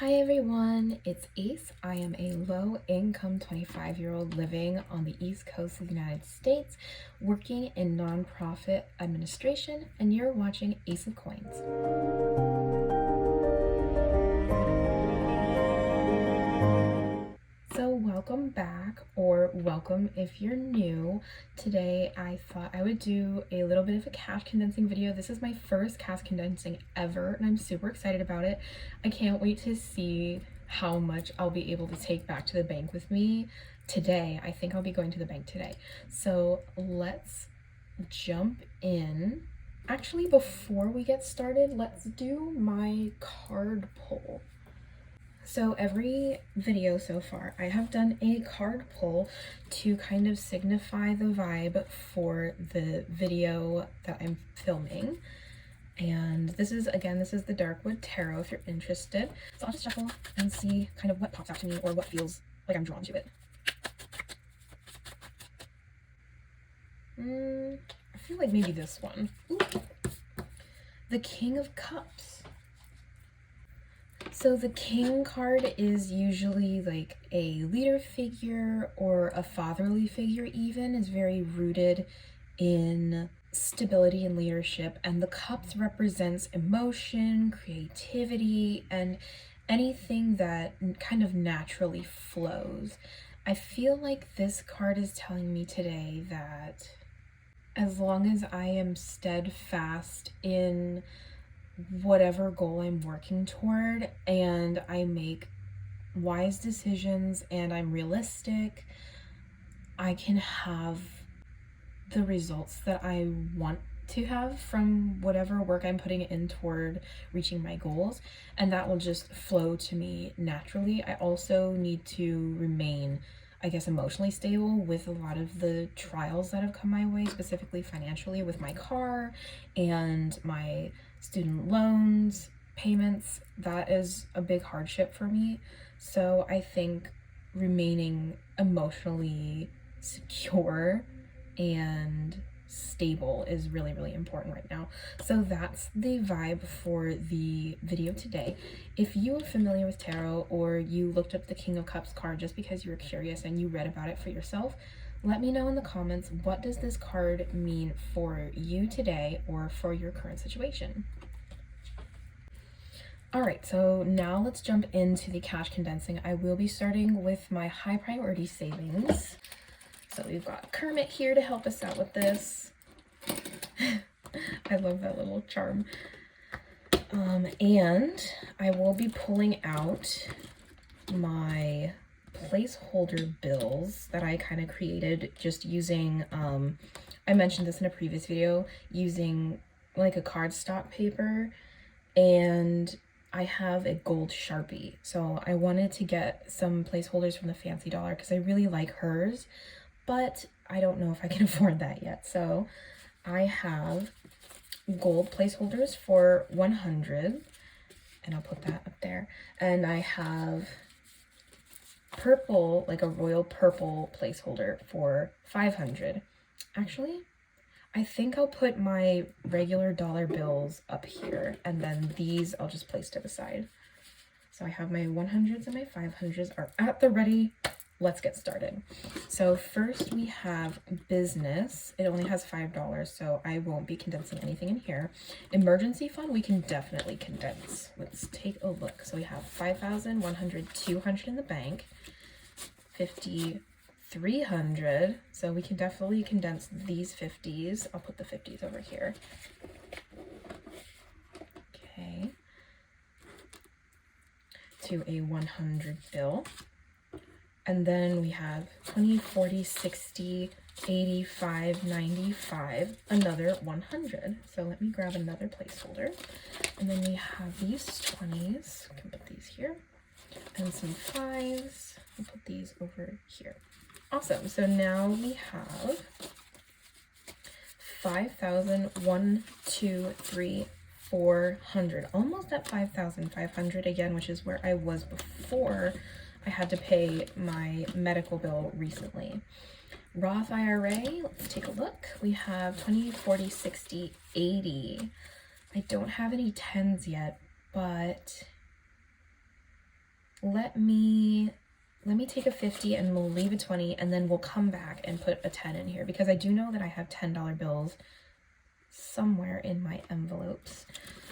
Hi everyone, it's Ace. I am a low-income 25-year-old living on the East Coast of the United States, working in nonprofit administration, and you're watching Ace of Coins. So welcome back, or welcome if you're new. Today I thought I would do a little bit of a cash condensing video. This is my first cash condensing ever, and I'm super excited about it. I can't wait to see how much I'll be able to take back to the bank with me today. I think I'll be going to the bank today. So let's jump in. Actually, before we get started, let's do my card pull. So every video so far, I have done a card pull to kind of signify the vibe for the video that I'm filming. And this is the Darkwood Tarot if you're interested. So I'll just shuffle and see kind of what pops out to me or what feels like I'm drawn to it. I feel like maybe this one. Ooh. The King of Cups. So the King card is usually like a leader figure or a fatherly figure even, is very rooted in stability and leadership, and the Cups represents emotion, creativity, and anything that kind of naturally flows. I feel like this card is telling me today that as long as I am steadfast in whatever goal I'm working toward, and I make wise decisions and I'm realistic, I can have the results that I want to have from whatever work I'm putting in toward reaching my goals, and that will just flow to me naturally. I also need to remain, I guess, emotionally stable with a lot of the trials that have come my way, specifically financially with my car and my student loans payments. That is a big hardship for me. So I think remaining emotionally secure and stable is really, really important right now. So that's the vibe for the video today. If you are familiar with tarot or you looked up the King of Cups card just because you were curious and you read about it for yourself, let me know in the comments, what does this card mean for you today or for your current situation? All right, so now let's jump into the cash condensing. I will be starting with my high priority savings. So we've got Kermit here to help us out with this. I love that little charm. And I will be pulling out my placeholder bills that I kind of created just using, I mentioned this in a previous video, using like a cardstock paper, and I have a gold Sharpie. So I wanted to get some placeholders from the Fancy Dollar because I really like hers, but I don't know if I can afford that yet. So I have gold placeholders for 100, and I'll put that up there. And I have purple, like a royal purple placeholder for 500. Actually, I think I'll put my regular dollar bills up here, and then these I'll just place to the side. So I have my 100s and my 500s are at the ready. Let's get started. So first we have business. It only has $5, so I won't be condensing anything in here. Emergency fund, we can definitely condense. Let's take a look. So we have 5,000, 100, 200 in the bank, 50, 300. So we can definitely condense these 50s. I'll put the 50s over here. Okay. To a 100 bill. And then we have 20, 40, 60, 85, 95, another 100. So let me grab another placeholder. And then we have these 20s. I can put these here. And some 5s. I'll put these over here. Awesome. So now we have 5,000, 1, 2, 3, 400. Almost at 5,500 again, which is where I was before I had to pay my medical bill recently. Roth IRA, let's take a look. We have 20, 40, 60, 80. I don't have any 10s yet, but let me take a 50 and we'll leave a 20, and then we'll come back and put a 10 in here because I do know that I have $10 bills somewhere in my envelopes.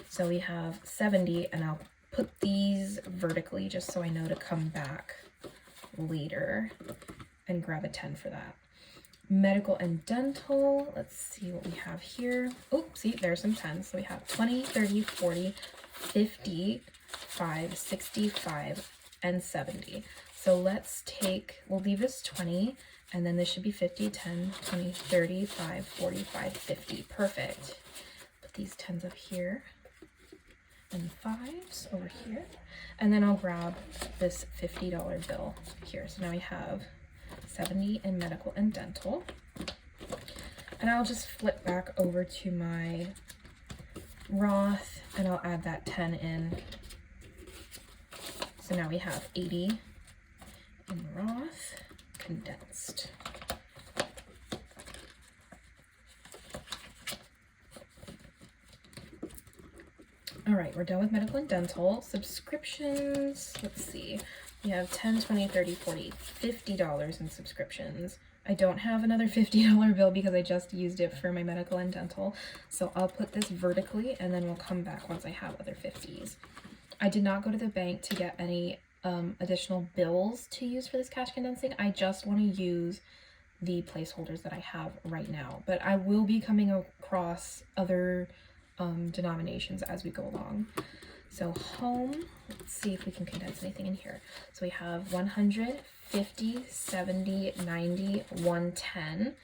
So we have 70, and I'll put these vertically just so I know to come back later and grab a 10 for that. Medical and dental, let's see what we have here. Oh, see, there's some 10s. So we have 20, 30, 40, 50, 5, 65, and 70. So we'll leave this 20, and then this should be 50, 10, 20, 30, 5, 45, 50. Perfect. Put these 10s up here and 5s over here. And then I'll grab this $50 bill here. So now we have 70 in medical and dental. And I'll just flip back over to my Roth and I'll add that 10 in. So now we have 80 in Roth, condensed. All right, we're done with medical and dental. Subscriptions, let's see. We have 10, 20, 30, 40, $50 in subscriptions. I don't have another $50 bill because I just used it for my medical and dental. So I'll put this vertically and then we'll come back once I have other 50s. I did not go to the bank to get any additional bills to use for this cash condensing. I just want to use the placeholders that I have right now, but I will be coming across other denominations as we go along. So home, let's see if we can condense anything in here. So we have 100, 50, 70, 90, 110,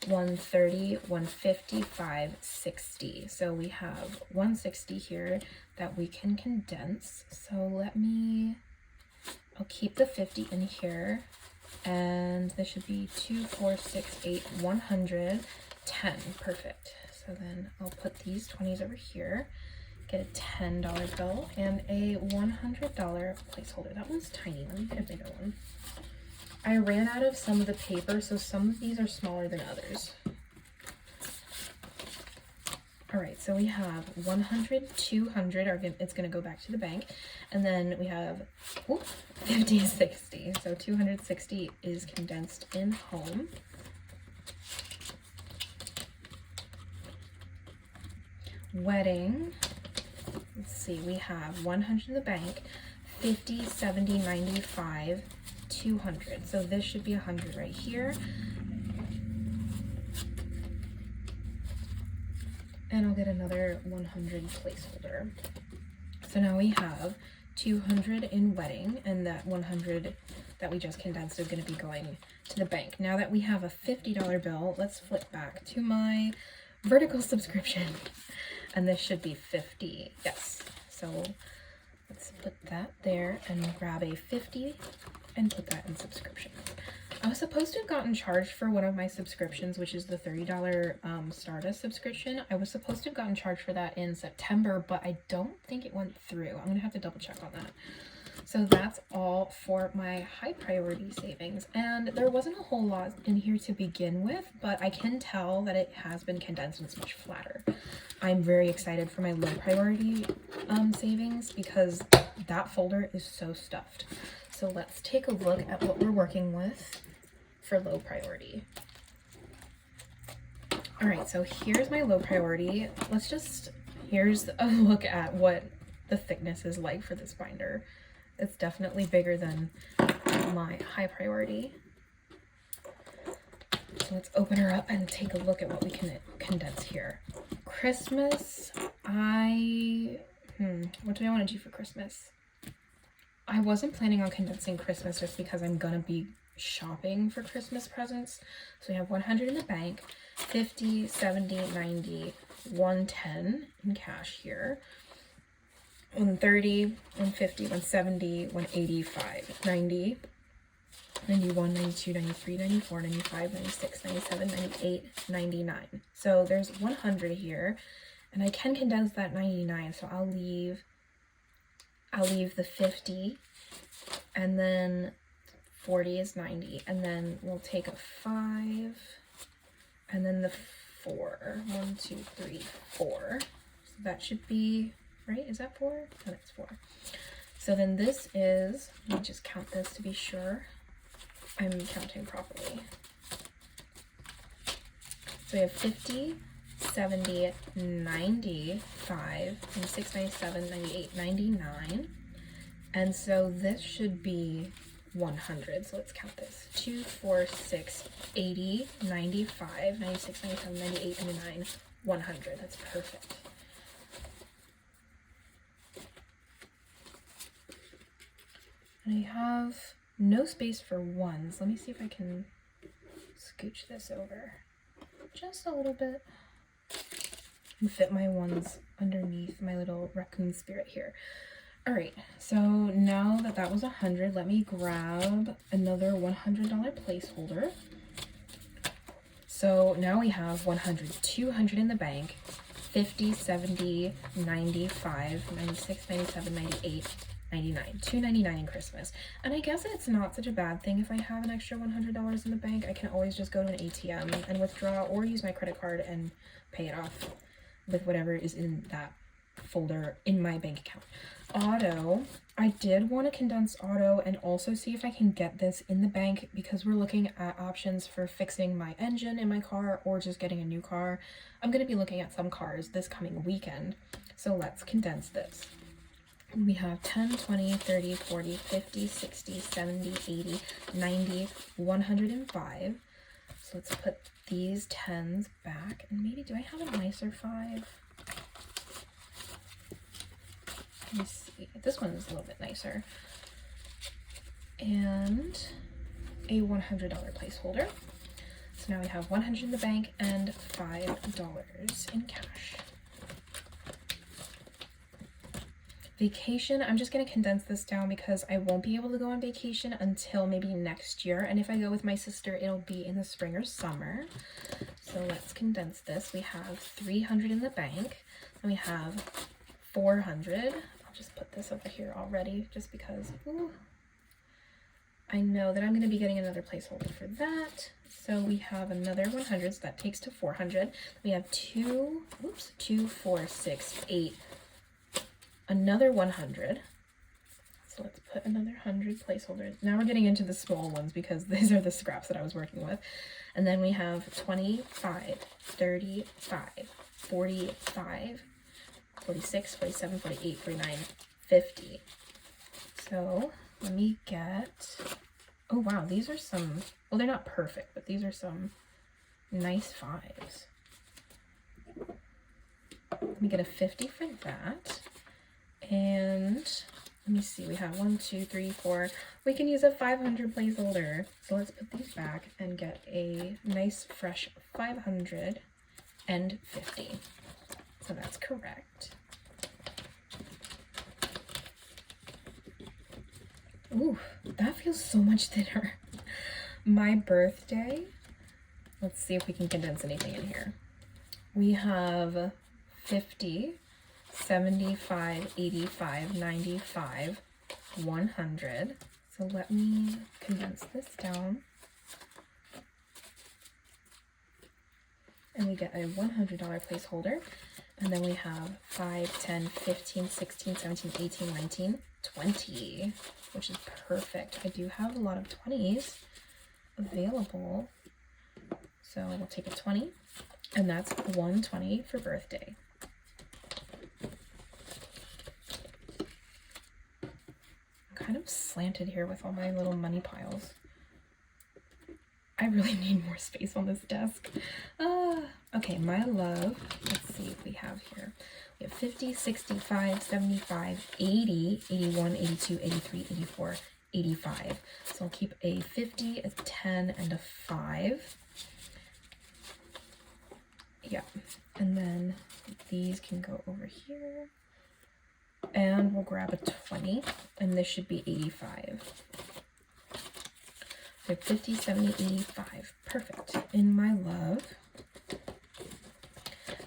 130, 155, 60. So we have 160 here that we can condense. So I'll keep the 50 in here, and this should be 2, 4, 6, 8, 100, 10. Perfect. So then I'll put these 20s over here, get a $10 bill and a $100 placeholder. That one's tiny. Let me get a bigger one. I ran out of some of the paper, so some of these are smaller than others. All right, so we have 100, 200, it's gonna go back to the bank. And then we have 50, 60. So 260 is condensed in home. Wedding, let's see, we have 100 in the bank, 50, 70, 95, 200. So this should be 100 right here. And I'll get another 100 placeholder. So now we have 200 in wedding, and that 100 that we just condensed is going to be going to the bank. Now that we have a $50 bill, let's flip back to my vertical subscription. And this should be 50. Yes. So let's put that there and grab a 50 and put that in subscriptions. I was supposed to have gotten charged for one of my subscriptions, which is the $30 Stardust subscription. I was supposed to have gotten charged for that in September, but I don't think it went through. I'm gonna have to double check on that. So that's all for my high priority savings. And there wasn't a whole lot in here to begin with, but I can tell that it has been condensed and it's much flatter. I'm very excited for my low priority savings because that folder is so stuffed. So let's take a look at what we're working with for low priority. All right, so here's my low priority. Here's a look at what the thickness is like for this binder. It's definitely bigger than my high priority. So let's open her up and take a look at what we can condense here. Christmas, what do I want to do for Christmas? I wasn't planning on condensing Christmas just because I'm gonna be shopping for Christmas presents. So we have 100 in the bank, 50, 70, 90, 110 in cash here, 130, 150, 170, 185, 90, 91, 92, 93, 94, 95, 96, 97, 98, 99. So there's 100 here, and I can condense that 99, so I'll leave the 50, and then 40 is 90, and then we'll take a 5, and then the 4. 1, 2, 3, 4. So that should be, right? Is that 4? No, that's 4. So then this is, let me just count this to be sure I'm counting properly. So we have 50, 70, 95, 96, 97, 98, 99. And so this should be 100. So let's count this. 2, 4, 6, 80, 95, 96, 97, 98, 99, 100. That's perfect. And I have no space for ones. Let me see if I can scooch this over just a little bit and fit my ones underneath my little raccoon spirit here. All right, so now that that was 100, let me grab another $100 placeholder. So now we have 100, 200 in the bank, 50, 70, 95, 96, 97, 98, 99, $2.99 in Christmas. And I guess it's not such a bad thing if I have an extra $100 in the bank. I can always just go to an ATM and withdraw, or use my credit card and pay it off with whatever is in that folder in my bank account. Auto, I did want to condense auto and also see if I can get this in the bank, because we're looking at options for fixing my engine in my car or just getting a new car. I'm going to be looking at some cars this coming weekend, so let's condense this. We have 10, 20, 30, 40, 50, 60, 70, 80, 90, 105. So let's put these 10s back, and maybe, do I have a nicer 5? Let me see. This one is a little bit nicer. And a $100 placeholder. So now we have 100 in the bank and $5 in cash. Vacation, I'm just going to condense this down because I won't be able to go on vacation until maybe next year. And if I go with my sister, it'll be in the spring or summer. So let's condense this. We have 300 in the bank, and we have 400. Just put this over here already, just because I know that I'm going to be getting another placeholder for that. So we have another 100, so that takes to 400. We have 2, 4, 6, 8, another 100. So let's put another 100 placeholders. Now we're getting into the small ones because these are the scraps that I was working with. And then we have 25, 35, 45, 46, 47, 48, 49, 50. So let me get, oh wow, these are some, well, they're not perfect, but these are some nice 5s. Let me get a 50 for that. And let me see, we have 1, 2, 3, 4. We can use a 500 placeholder. So let's put these back and get a nice fresh 550. So that's correct. Ooh, that feels so much thinner. My birthday, let's see if we can condense anything in here. We have 50, 75, 85, 95, 100. So let me condense this down. And we get a $100 placeholder. And then we have 5, 10, 15, 16, 17, 18, 19, 20, which is perfect. I do have a lot of 20s available. So we'll take a 20, and that's 120 for birthday. I'm kind of slanted here with all my little money piles. I really need more space on this desk. Okay, my love. Let's see what we have here. We have 50, 65, 75, 80, 81, 82, 83, 84, 85. So I'll keep a 50, a 10, and a 5. Yeah, and then these can go over here. And we'll grab a 20, and this should be 85. So 50, 70, 85. Perfect. In my love.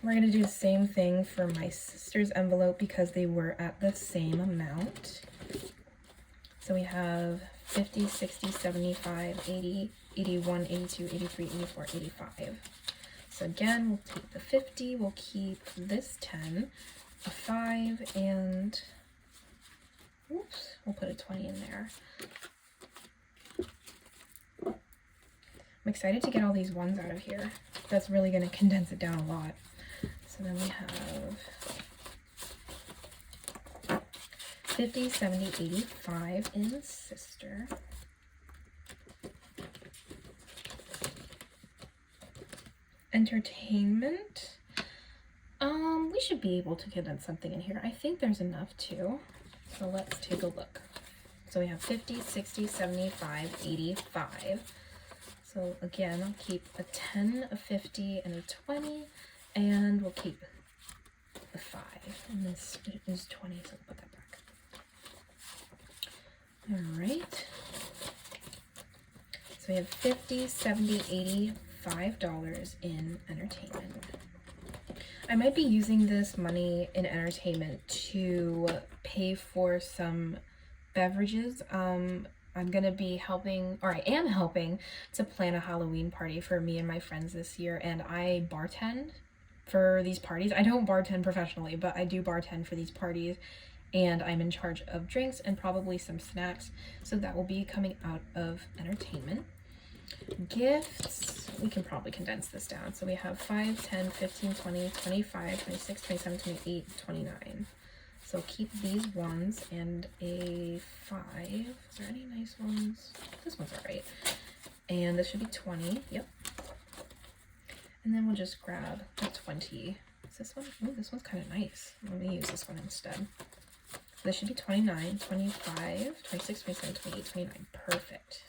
We're going to do the same thing for my sister's envelope because they were at the same amount. So we have 50, 60, 75, 80, 81, 82, 83, 84, 85. So again, we'll take the 50, we'll keep this 10, a 5, and Oops, we'll put a 20 in there. I'm excited to get all these ones out of here. That's really going to condense it down a lot. So then we have 50, 70, 85 in sister. Entertainment. We should be able to condense something in here. I think there's enough too. So let's take a look. So we have 50, 60, 75, 85. So again, I'll keep a 10, a 50, and a 20, and we'll keep the 5. And this is 20, so we'll put that back. All right. So we have 50, 70, $85 in entertainment. I might be using this money in entertainment to pay for some beverages. I'm gonna be helping, or I am helping, to plan a Halloween party for me and my friends this year, and I bartend for these parties. I don't bartend professionally, but I do bartend for these parties, and I'm in charge of drinks and probably some snacks, so that will be coming out of entertainment. Gifts, we can probably condense this down. So we have 5, 10, 15, 20, 25, 26, 27, 28, 29. So keep these ones and a 5. Is there any nice ones? This one's all right. And this should be 20. Yep. And then we'll just grab a 20. Is this one? Oh, this one's kind of nice. Let me use this one instead. So this should be 29, 25, 26, 27, 28, 29. Perfect.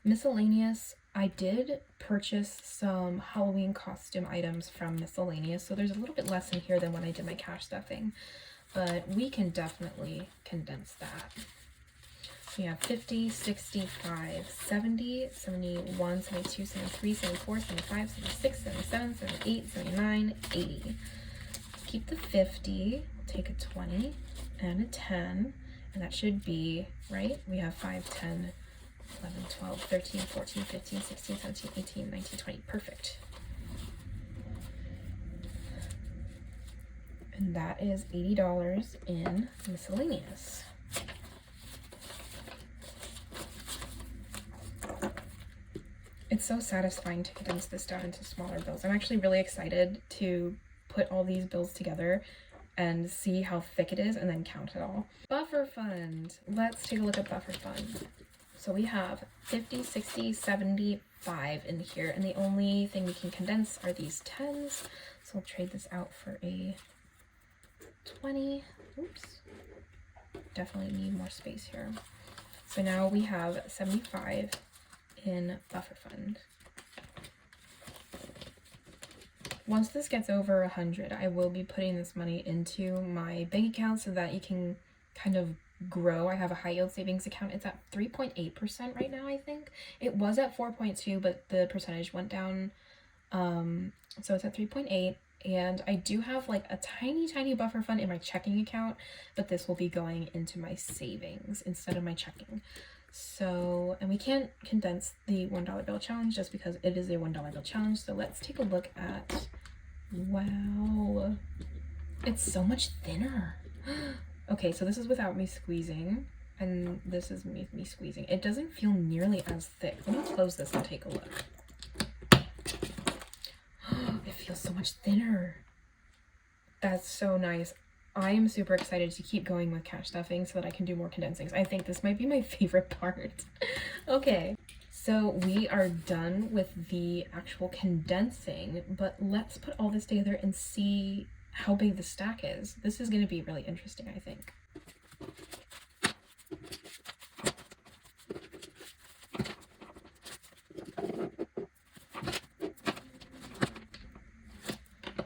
Miscellaneous, I did purchase some Halloween costume items from Miscellaneous, so there's a little bit less in here than when I did my cash stuffing, but we can definitely condense that. We have 50, 65, 70, 71, 72, 73, 74, 75, 76, 77, 78, 79, 80. Keep the 50, take a 20 and a 10, and that should be, right? We have 5, 10, 11, 12, 13, 14, 15, 16, 17, 18, 19, 20. Perfect. And that is $80 in miscellaneous. It's so satisfying to condense this down into smaller bills. I'm actually really excited to put all these bills together and see how thick it is and then count it all. Buffer fund. Let's take a look at buffer fund. So we have 50, 60, 75 in here, and the only thing we can condense are these 10s. So we'll trade this out for a 20. Oops. Definitely need more space here. So now we have 75 in buffer fund. Once this gets over 100, I will be putting this money into my bank account so that you can kind of grow. I have a high yield savings account. It's at 3.8% right now, I think. It was at 4.2, but the percentage went down. So it's at 3.8, and I do have like a tiny buffer fund in my checking account, but this will be going into my savings instead of my checking. So, and we can't condense the $1 bill challenge just because it is a $1 bill challenge. So let's take a look at, wow, it's so much thinner. Okay, so this is without me squeezing, and this is me squeezing. It doesn't feel nearly as thick. Let me close this and take a look. It feels so much thinner. That's so nice. I am super excited to keep going with cash stuffing so that I can do more condensings. I think this might be my favorite part. Okay, so we are done with the actual condensing, but let's put all this together and see how big the stack is. This is going to be really interesting, I think.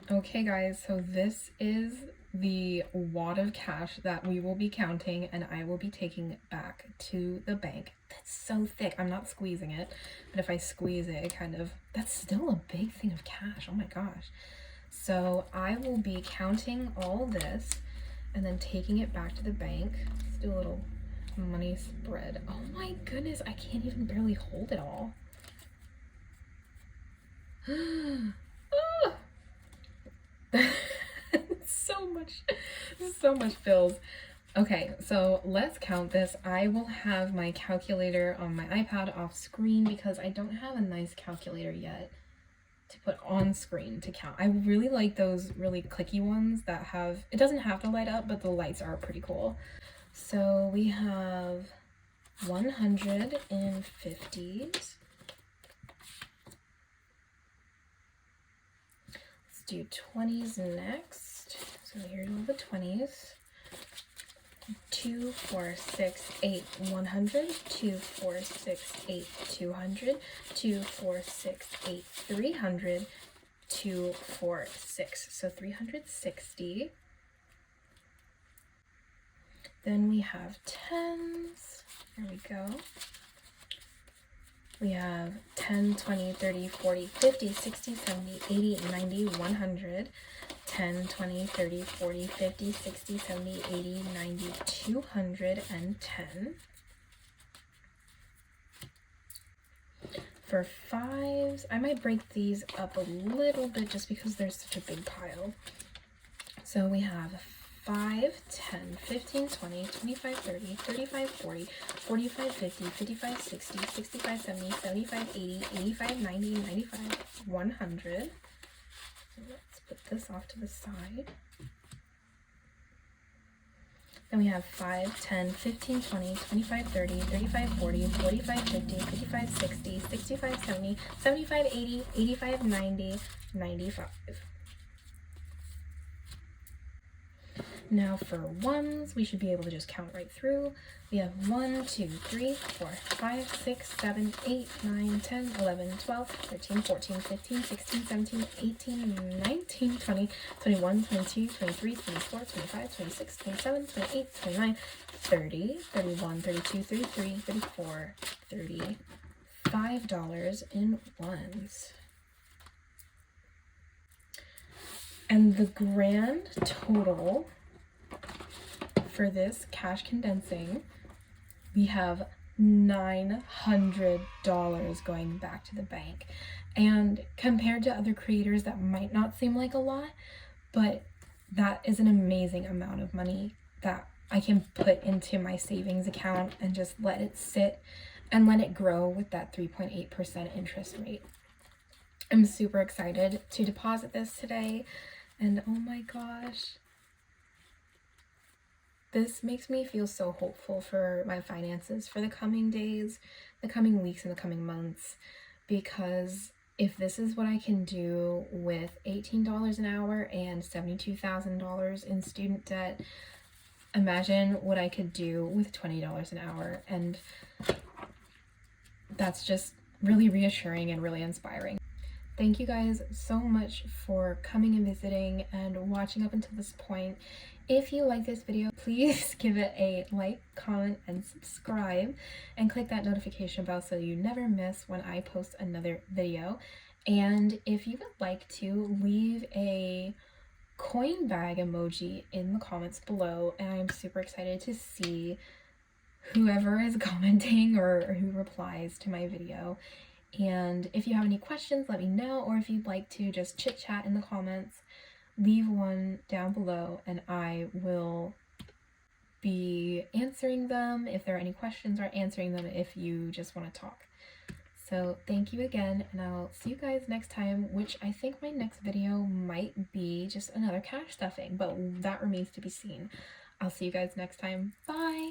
Okay guys, so this is the wad of cash that we will be counting and I will be taking back to the bank. That's so thick. I'm not squeezing it, but if I squeeze it, that's still a big thing of cash. Oh my gosh. So I will be counting all this and then taking it back to the bank. Let's do a little money spread. Oh my goodness, I can't even barely hold it all. so much bills. Okay, so let's count this. I will have my calculator on my iPad off screen because I don't have a nice calculator yet to put on screen to count. I really like those really clicky ones that have, it doesn't have to light up, but the lights are pretty cool. So we have 150s. Let's do 20s next. So here's all the 20s. 2, 4, 6, 8, 100, 2, 4, 6, 8, 200, 2, 4, 6, 8, 300, 2, 4, 6. So 360. Then we have 10s. There we go. We have 10, 20, 30, 40, 50, 60, 70, 80, 90, 100. 10, 20, 30, 40, 50, 60, 70, 80, 90, 210. For 5s, I might break these up a little bit just because there's such a big pile. So we have 5, 10, 15, 20, 25, 30, 35, 40, 45, 50, 55, 60, 65, 70, 75, 80, 85, 90, 95, 100. So let's put this off to the side. Then we have 5, 10, 15, 20, 25, 30, 35, 40, 45, 50, 55, 60, 65, 70, 75, 80, 85, 90, 95. Now for 1s, we should be able to just count right through. We have 1, 2, 3, 4, 5, 6, 7, 8, 9, 10, 11, 12, 13, 14, 15, 16, 17, 18, 19, 20, 21, 22, 23, 24, 25, 26, 27, 28, 29, 30, 31, 32, 33, 34, $35 in 1s. And the grand total for this cash condensing, we have $900 going back to the bank. And compared to other creators, that might not seem like a lot, but that is an amazing amount of money that I can put into my savings account and just let it sit and let it grow with that 3.8% interest rate. I'm super excited to deposit this today, and oh my gosh, this makes me feel so hopeful for my finances for the coming days, the coming weeks, and the coming months, because if this is what I can do with $18 an hour and $72,000 in student debt, imagine what I could do with $20 an hour. And that's just really reassuring and really inspiring. Thank you guys so much for coming and visiting and watching up until this point. If you like this video, please give it a like, comment, and subscribe, and click that notification bell so you never miss when I post another video. And if you would like to, leave a coin bag emoji in the comments below, and I'm super excited to see whoever is commenting or who replies to my video. And if you have any questions, let me know, or if you'd like to just chit chat in the comments, leave one down below and I will be answering them if there are any questions, or answering them if you just want to talk. So thank you again, and I'll see you guys next time, which I think my next video might be just another cash stuffing, but that remains to be seen. I'll see you guys next time. Bye!